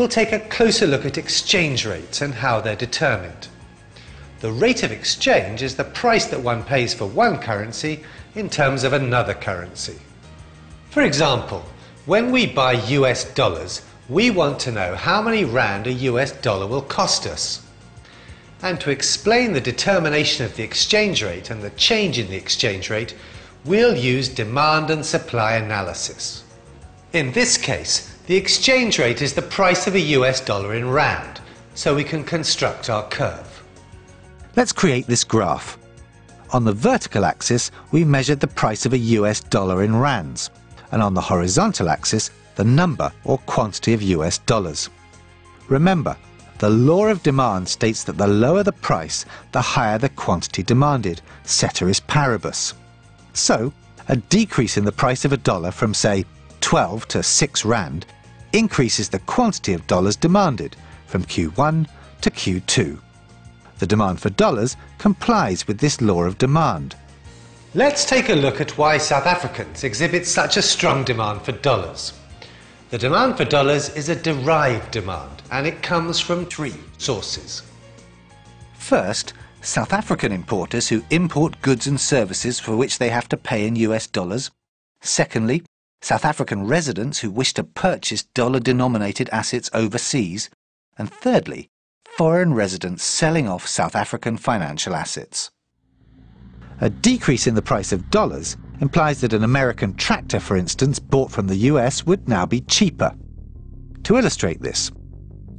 we'll take a closer look at exchange rates and how they're determined. The rate of exchange is the price that one pays for one currency in terms of another currency. For example, when we buy US dollars, we want to know how many rand a US dollar will cost us. And to explain the determination of the exchange rate and the change in the exchange rate, we'll use demand and supply analysis. In this case, the exchange rate is the price of a US dollar in rand, so we can construct our curve. Let's create this graph. On the vertical axis, we measured the price of a US dollar in rands, and on the horizontal axis, the number or quantity of US dollars. Remember, the law of demand states that the lower the price, the higher the quantity demanded, ceteris paribus. So, a decrease in the price of a dollar from, say, 12 to 6 rand increases the quantity of dollars demanded from Q1 to Q2. The demand for dollars complies with this law of demand. Let's take a look at why South Africans exhibit such a strong demand for dollars. The demand for dollars is a derived demand, and it comes from 3 sources. First, South African importers who import goods and services for which they have to pay in US dollars. Secondly, South African residents who wish to purchase dollar-denominated assets overseas. And thirdly, foreign residents selling off South African financial assets. A decrease in the price of dollars implies that an American tractor, for instance, bought from the US would now be cheaper. To illustrate this,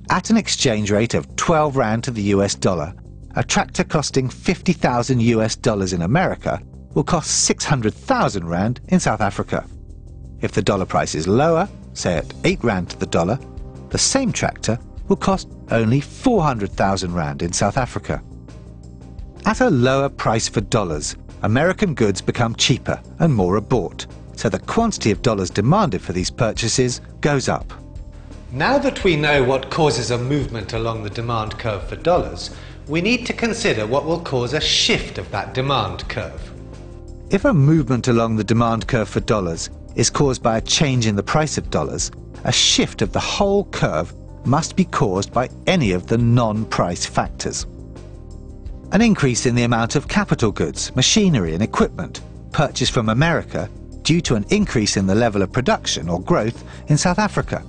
at an exchange rate of 12 rand to the US dollar, a tractor costing 50,000 US dollars in America will cost 600,000 rand in South Africa. If the dollar price is lower, say at 8 rand to the dollar, the same tractor will cost only 400,000 rand in South Africa. At a lower price for dollars, American goods become cheaper and more are bought, so the quantity of dollars demanded for these purchases goes up. Now that we know what causes a movement along the demand curve for dollars, we need to consider what will cause a shift of that demand curve. If a movement along the demand curve for dollars is caused by a change in the price of dollars, a shift of the whole curve must be caused by any of the non-price factors. An increase in the amount of capital goods, machinery and equipment purchased from America due to an increase in the level of production or growth in South Africa.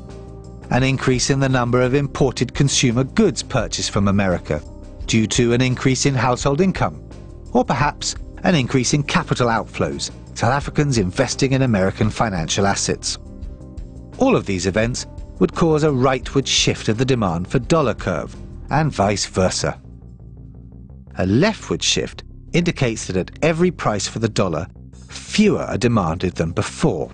An increase in the number of imported consumer goods purchased from America due to an increase in household income, or perhaps an increase in capital outflows, South Africans investing in American financial assets. All of these events would cause a rightward shift of the demand for dollar curve, and vice versa. A leftward shift indicates that at every price for the dollar, fewer are demanded than before.